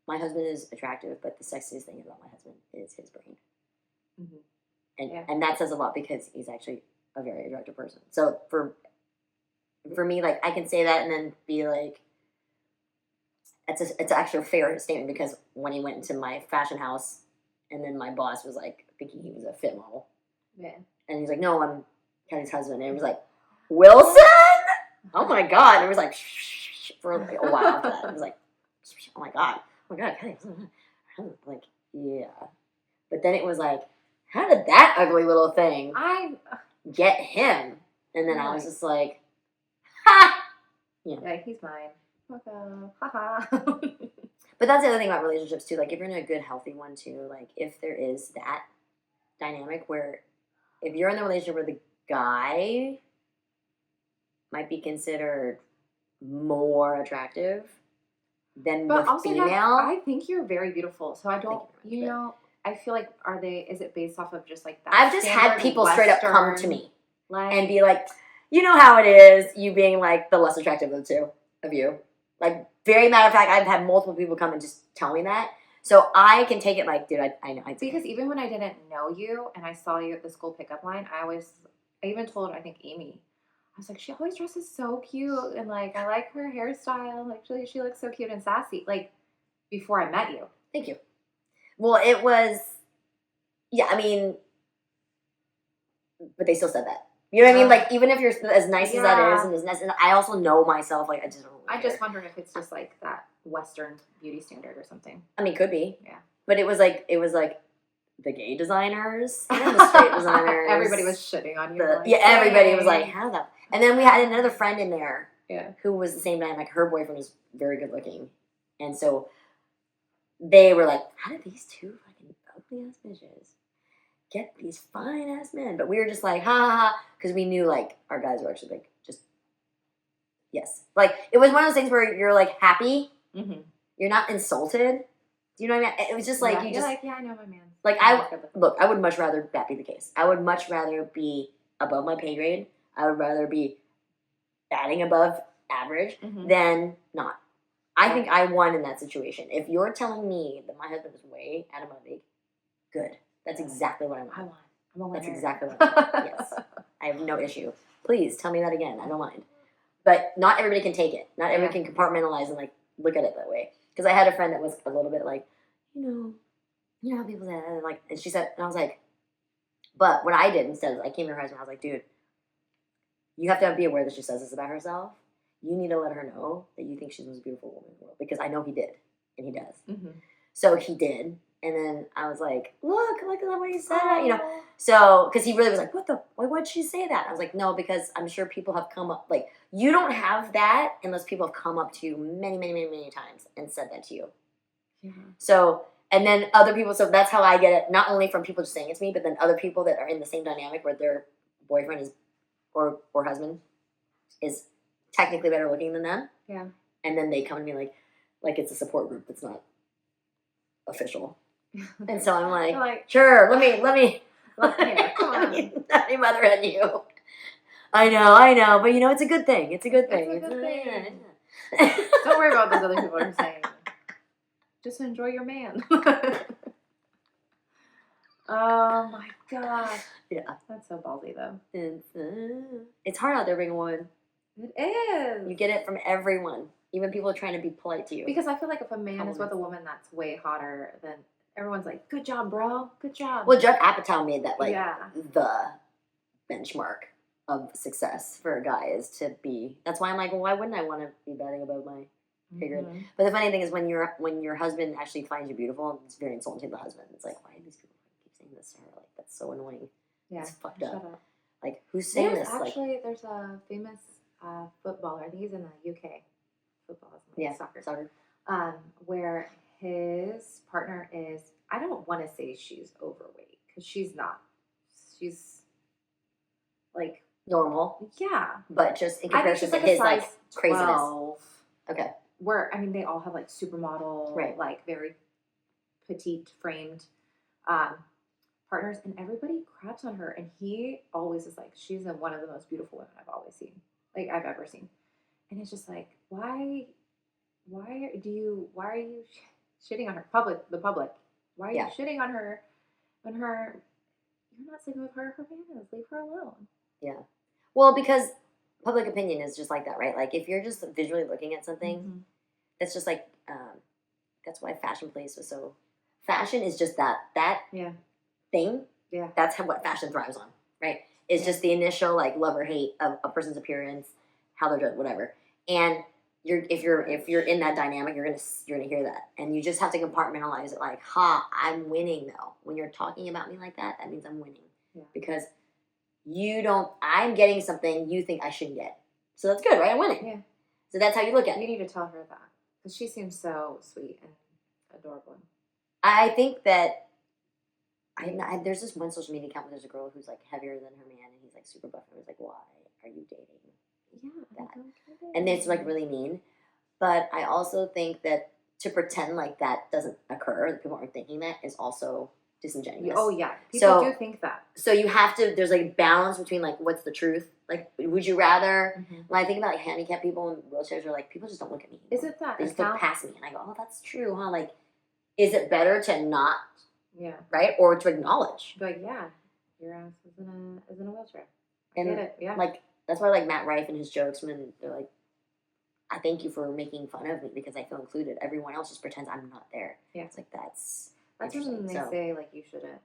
my husband is attractive, but the sexiest thing about my husband is his brain. Mhm. And Yeah. and that says a lot because he's actually a very attractive person. So for me, like I can say that and then be like, it's actually a fair statement because when he went into my fashion house, and then my boss was like thinking he was a fit model, Yeah. and he's like, "No, I'm Kelly's husband," and it was like, "Wilson." Oh my god! And it was like for like a while after that. It was like, oh my god, Kelly. Like, yeah. But then it was like, how did that ugly little thing get him? And then I was just like, ha! Yeah, he's mine. Okay. Haha. But that's the other thing about relationships too. Like, if you're in a good, healthy one too, like if there is that dynamic where if you're in the relationship where the guy might be considered more attractive than But the also, female. I think you're very beautiful. So I don't, Thank you very much, I feel like, is it based off of just like that? I've just had standard people straight up come to Western, me like, and be like, you know how it is, you being like the less attractive of the two of you. Like, very matter of fact, I've had multiple people come and just tell me that. So I can take it like, dude, I know. because even when I didn't know you and I saw you at the school pickup line, I even told, I think, Amy, I was like, she always dresses so cute, and like I like her hairstyle. Like she looks so cute and sassy. Like before I met you. Thank you. Well, it was, yeah, I mean, but they still said that. You know what I mean? Like, even if you're as nice as that is, and as nice, and I also know myself, like, I just don't really I care. just wondered if it's just like that Western beauty standard or something. I mean, could be. Yeah. But it was like the gay designers and the straight designers. Everybody was shitting on you. Everybody was like, how the... And then we had another friend in there Yeah. who was the same dynamic. Her boyfriend was very good looking. And so they were like, how did these two fucking ugly ass bitches get these fine ass men? But we were just like, ha ha ha, because we knew like our guys were actually like, just, yes. Like, it was one of those things where you're like happy. Mm-hmm. You're not insulted. Do you know what I mean? It was just like, you just like, yeah, I know my man. Like, look, I would much rather that be the case. I would much rather be above my pay grade. I would rather be batting above average than not. I think I won in that situation. If you're telling me that my husband is way out of my league, good. That's exactly what I want. I'm a winner. That's exactly what I want. Yes. I have no issue. Please tell me that again. I don't mind. But not everybody can take it. Not everybody can compartmentalize and like look at it that way. Because I had a friend that was a little bit like, you know how people say that, and like, and she said, and I was like, but what I did instead is I came to her husband, I was like, dude, you have to be aware that she says this about herself. You need to let her know that you think she's the most beautiful woman in the world, because I know he did, and he does. Mm-hmm. So he did, and then I was like, look at the way he said it, So, because he really was like, why'd she say that? I was like, no, because I'm sure people have come up, like, you don't have that unless people have come up to you many, many, many, many times and said that to you. Mm-hmm. So, and then other people, so that's how I get it, not only from people just saying it to me, but then other people that are in the same dynamic where their boyfriend is, or husband is technically better looking than them. Yeah. And then they come to me like it's a support group that's not official. And so I'm like, sure, let me let me motherhead you. I know, but it's a good thing. It's a good thing. Don't worry about what those other people are saying. Just enjoy your man. Oh my god. Yeah. That's so ballsy though. It's hard out there being a woman. It is. You get it from everyone. Even people trying to be polite to you. Because I feel like if a man is with a woman that's way hotter, then everyone's like, good job, bro. Good job. Well, Judd Apatow made that the benchmark of success for a guy is to be. That's why I'm like, well, why wouldn't I want to be batting above my pay grade? Mm-hmm. But the funny thing is when your husband actually finds you beautiful, it's very insulting to the husband. It's like, why do these people keep saying this to her? Like, that's so annoying. Yeah, it's fucked up. Like, who's saying this? Actually, there's a famous footballer. I think he's in the UK. Football, soccer. Where his partner is, I don't want to say she's overweight, because she's not. She's like normal. Yeah. But just in comparison to his like craziness. 12, okay. Where, I mean, they all have like supermodel, like very petite framed partners, and everybody craps on her, and he always is like, she's one of the most beautiful women I've ever seen. And it's just like, why are you shitting on the public. Why are Yeah. you shitting on her when you're not sleeping with her man is? Leave her alone. Yeah. Well, because public opinion is just like that, right? Like if you're just visually looking at something, Mhm. that's just like that's why Fashion Police was so. Fashion is just that Yeah. thing. Yeah. That's what fashion thrives on, right? It's Yeah. just the initial like love or hate of a person's appearance, how they're dressed, whatever. And if you're in that dynamic, you're gonna hear that, and you just have to compartmentalize it. Like, ha, I'm winning though. When you're talking about me like that means I'm winning. Yeah. Because I'm getting something you think I shouldn't get. So that's good, right? I'm winning. Yeah. So that's how you look at You it. need to tell her that because she seems so sweet and adorable. I think that there's this one social media account where there's a girl who's like heavier than her man, and he's like super buff. And I was like, why are you dating? Yeah. That. I don't get it. And it's like really mean. But I also think that to pretend like that doesn't occur, that people aren't thinking that, is also disingenuous. Oh yeah, people do think that. So you have to. There's like a balance between like what's the truth. Like, would you rather? Mhm. When I think about like handicapped people in wheelchairs, are like people just don't look at me. Is it that They just look account? past me, and I go, "Oh, that's true, huh?" Like, is it better to not, Yeah. right, or to acknowledge? Be like, yeah, your ass is in a wheelchair. I And get it. Yeah. like that's why like Matt Rife and his jokes when they're like, "I thank you for making fun of me because I feel included. Everyone else just pretends I'm not there." Yeah. It's like that's That's interesting. when they say like you shouldn't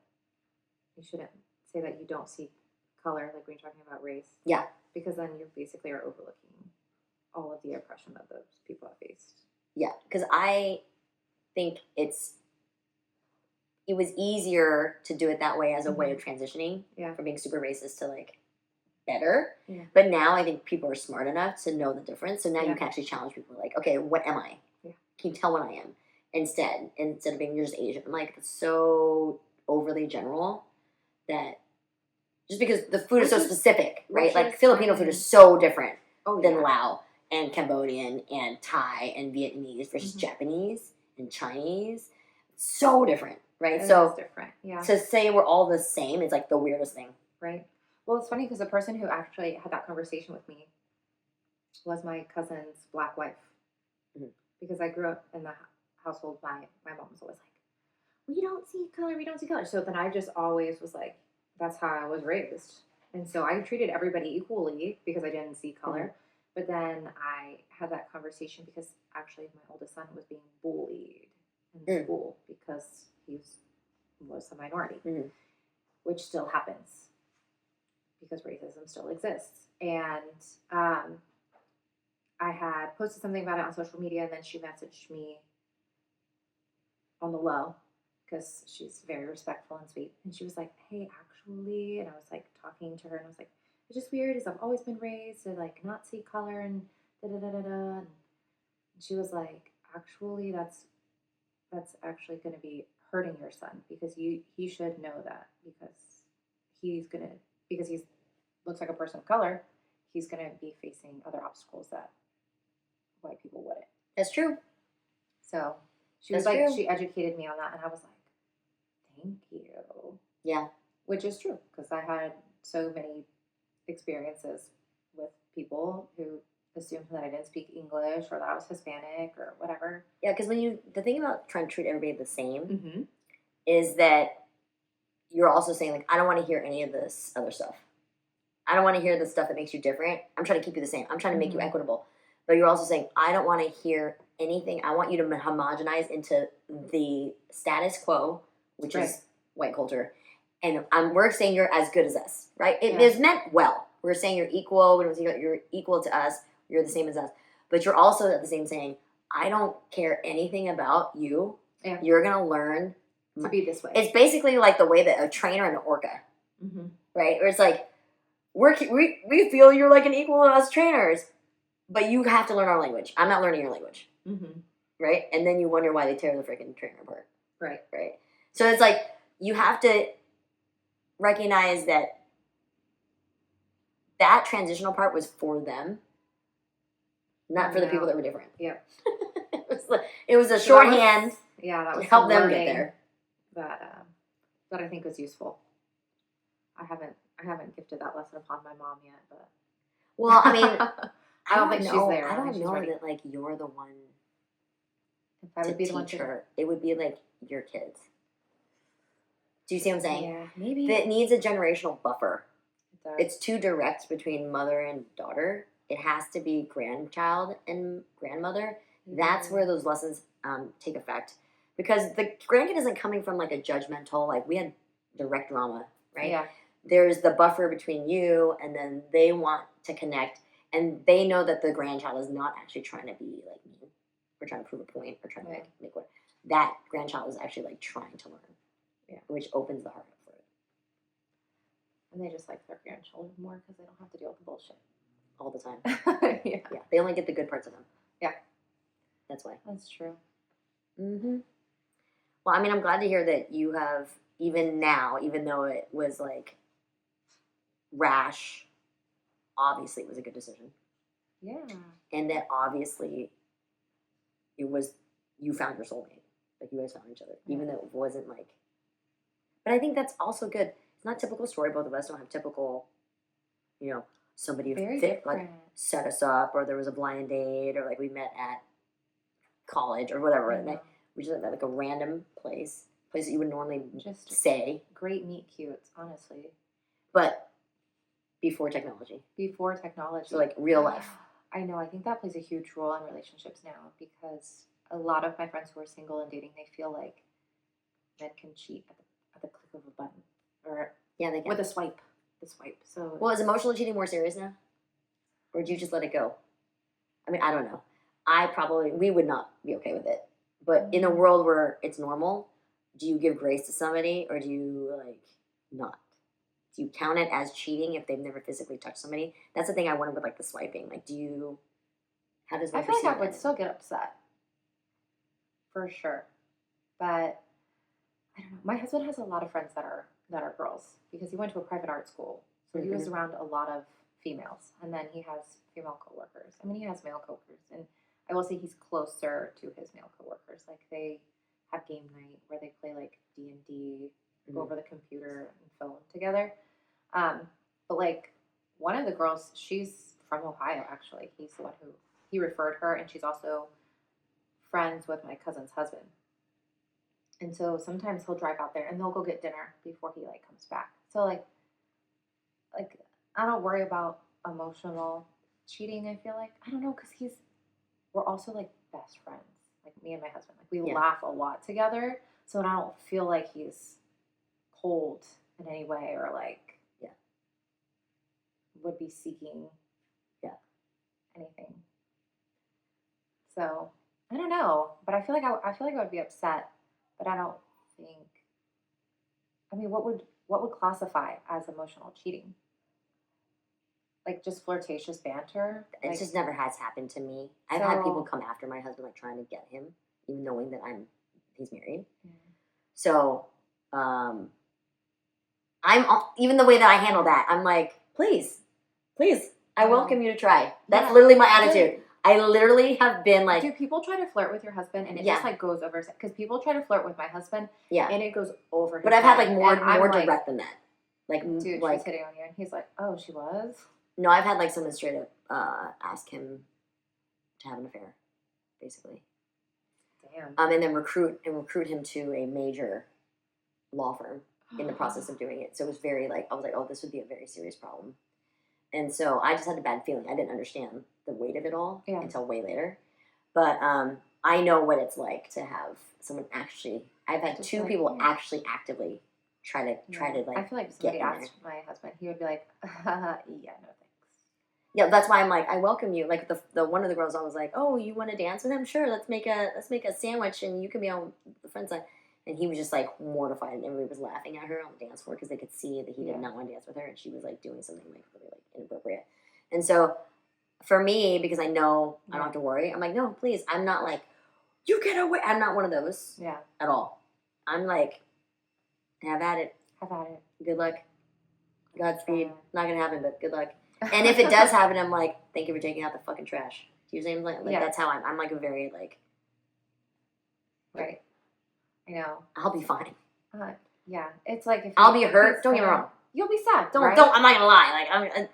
say that you don't see color, like when you're talking about race. Yeah. Because then you basically are overlooking all of the oppression that those people have faced. Yeah, because I think it was easier to do it that way as a way of transitioning Yeah. from being super racist to like better. Yeah. But now I think people are smart enough to know the difference. So now Yeah. you can actually challenge people like, okay, what am I? Yeah. Can you tell what I am? Instead of being you're just Asian. I'm like, it's so overly general that just because the food is so Which is- specific, right? which Like is Filipino fine. food is so different Oh than yeah. Lao and Cambodian and Thai and Vietnamese versus Mhm. Japanese and Chinese. So different, right? It So is different. Yeah. to say we're all the same is like the weirdest thing. Right. Well, it's funny because the person who actually had that conversation with me was my cousin's black wife. Mhm. Because I grew up in the household, my mom was always like, we don't see color, we don't see color. So then I just always was like, that's how I was raised. And so I treated everybody equally because I didn't see color. But then I had that conversation because actually my oldest son was being bullied in school because he was a minority, which still happens because racism still exists. And I had posted something about it on social media, and then she messaged me on the low because she's very respectful and sweet. And she was like, hey, actually, and I was like talking to her, and I was like, it's just weird because I've always been raised to like not see color and da da da da da. And she was like, actually, that's actually going to be hurting your son because he should know that because he's looks like a person of color, he's going to be facing other obstacles that white people wouldn't. That's true. So she was That's like, true. she educated me on that, and I was like, thank you. Yeah. Which is true because I had so many experiences with people who assumed that I didn't speak English or that I was Hispanic or whatever. Yeah, because the thing about trying to treat everybody the same Mm-hmm. is that you're also saying like, I don't want to hear any of this other stuff. I don't want to hear the stuff that makes you different. I'm trying to keep you the same. I'm trying to make you equitable. But you're also saying, I don't want to hear anything. I want you to homogenize into the status quo, which is white culture. And we're saying you're as good as us, right? It is meant well. We're saying you're equal. We're saying you're equal to us. You're the same as us. But you're also at the same saying, I don't care anything about you. Yeah. You're going to learn to be this way. It's basically like the way that a trainer and an orca, right? Where it's like, we feel you're like an equal to us trainers, but you have to learn our language. I'm not learning your language, right? And then you wonder why they tear the freaking trainer apart, right? So it's like you have to recognize that transitional part was for them, not for the people that were different. Yeah, it was a shorthand. That was to help them get there. That I think was useful. I haven't gifted that lesson upon my mom yet, but well, I mean, I don't think she's there. I don't know ready. that like you're the one If I to would be the one teach to her. It would be like your kids. Do you see what I'm saying? Yeah, maybe. That needs a generational buffer. It does. It's too direct between mother and daughter. It has to be grandchild and grandmother. That's where those lessons take effect. Because the grandkid isn't coming from like a judgmental, like we had direct drama, right? Yeah. There's the buffer between you and then they want to connect and they know that the grandchild is not actually trying to be like mean or trying to prove a point or trying to make what that grandchild is actually like trying to learn. Yeah. Which opens the heart up for it. And they just like their grandchildren more because they don't have to deal with the bullshit. All the time. Yeah. Yeah. They only get the good parts of them. Yeah. That's why. That's true. Mm-hmm. Well, I mean, I'm glad to hear that you have, even now, even though it was like rash, obviously it was a good decision. Yeah. And that obviously it was, you found your soulmate. Like you guys found each other. Yeah. Even though it wasn't like, but I think that's also good. It's not typical story. Both of us don't have typical, you know, somebody Very like different. set us up or there was a blind date or like we met at college or whatever. And we just at like a random place that you would normally Just say. great meet cutes, honestly. But before technology. Before technology. So like real life. I know. I think that plays a huge role in relationships now because a lot of my friends who are single and dating, they feel like men can cheat at the click of a button or Yeah, they can. with a swipe. The swipe. So Well, is emotional cheating more serious now? Or do you just let it go? I mean, I don't know. We would not be okay with it. But in a world where it's normal, do you give grace to somebody or do you like not? Do you count it as cheating if they've never physically touched somebody? That's the thing I wonder with like the swiping. Like, how does one I feel like perceive I would that? still get upset. For sure. But I don't know. My husband has a lot of friends that are girls because he went to a private art school. So he was around a lot of females. And then he has female coworkers. I mean, he has male coworkers. And I will say he's closer to his male coworkers. Like they have game night where they play like D&D over the computer and film together. But like one of the girls, she's from Ohio actually. He's the one who he referred her, and she's also friends with my cousin's husband. And so sometimes he'll drive out there and they'll go get dinner before he like comes back. So like I don't worry about emotional cheating. I feel like I don't know because we're also like best friends. Like me and my husband, like we laugh a lot together. So I don't feel like he's cold in any way or like would be seeking anything. So I don't know, but I feel like I would be upset, but I don't think. I mean, what would classify as emotional cheating? Like just flirtatious banter? It just never has happened to me. I've had people come after my husband, like trying to get him, even knowing that he's married. Yeah. So, even the way that I handle that, I'm like, please, I welcome you to try. That's literally my attitude. I literally have been like... Do people try to flirt with your husband and it just like goes over... Because people try to flirt with my husband and it goes over his But I've had like more like, direct than that. Like, dude, like, she's hitting on you. And he's like, oh, she was? No, I've had like someone straight up ask him to have an affair, basically. Damn. And then recruit him to a major law firm in the process of doing it. So it was very like, I was like, oh, this would be a very serious problem. And so I just had a bad feeling. I didn't understand the weight of it all until way later. But I know what it's like to have someone actually... I've had just two people actually actively try to like... I feel like if somebody asked my husband, he would be like, no thanks. Yeah, that's why I'm like, I welcome you. Like the one of the girls, I was like, oh, you want to dance with him? Sure, let's make a sandwich and you can be on the friend side. And he was just like mortified, and everybody was laughing at her on the dance floor because they could see that he did not want to dance with her, and she was like doing something like really like inappropriate. And so, for me, because I know I don't have to worry, I'm like, no, please, I'm not like, you get away. I'm not one of those. At all. I'm like, have at it. Good luck. Godspeed. Not gonna happen, but good luck. And if it does happen, I'm like, thank you for taking out the fucking trash. Do you know what I'm saying? Like that's how I'm like a very like. Right. I know. I'll be fine. Yeah, it's like if I'll be hurt. Don't get me wrong. You'll be sad. Don't. I'm not gonna lie. Like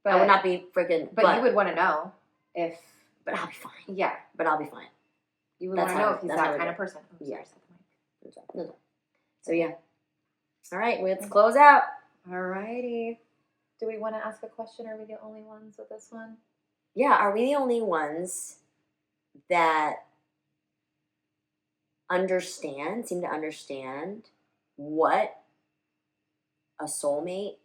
but I would not be freaking. But you would want to know if. But I'll be fine. Yeah. But I'll be fine. You would That's want to know how- if he's that's how that we kind do of person. Oh, Yeah. sorry, set the mic. So yeah. All right, let's close out. Alrighty. Do we want to ask a question? Or are we the only ones with this one? Yeah, are we the only ones that seem to understand what a soulmate,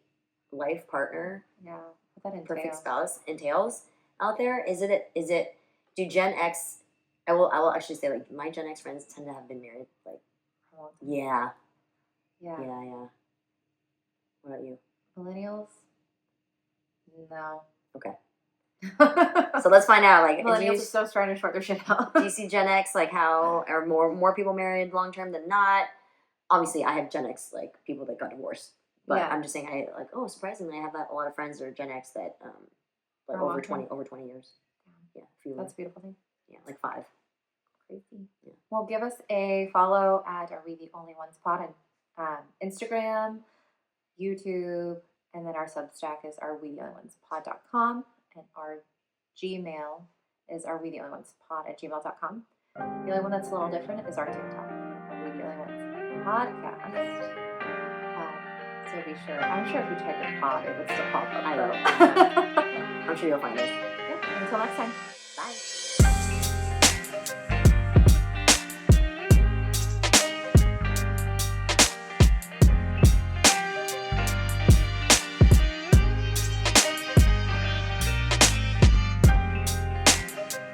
life partner, Yeah. What that entails. perfect spouse entails out there? Is it do Gen X I will actually say like my Gen X friends tend to have been married like For a long time. yeah. Yeah. What about you? Millennials? No. Okay. So let's find out like do Millennials you, are so starting to sort their shit out. do you see Gen X like how are more people married long term than not? Obviously I have Gen X like people that got divorced. But Yeah. I'm just saying I like surprisingly I have a lot of friends that are Gen X that like For a over long time. 20 years. Yeah, a few That's a beautiful thing. yeah, like 5. Crazy. Yeah. Well, give us a follow at Are We the Only Ones Pod on Instagram, YouTube, and then our Substack is arewetheonlyonesepod.com, and our Gmail is arewetheonlyonesepod@gmail.com. The only one that's a little different is our TikTok, Are We the Only Ones Podcast. So be sure. I'm sure if you type in pod, it would still pop up. I though. I'm sure you'll find it. Yeah, until next time.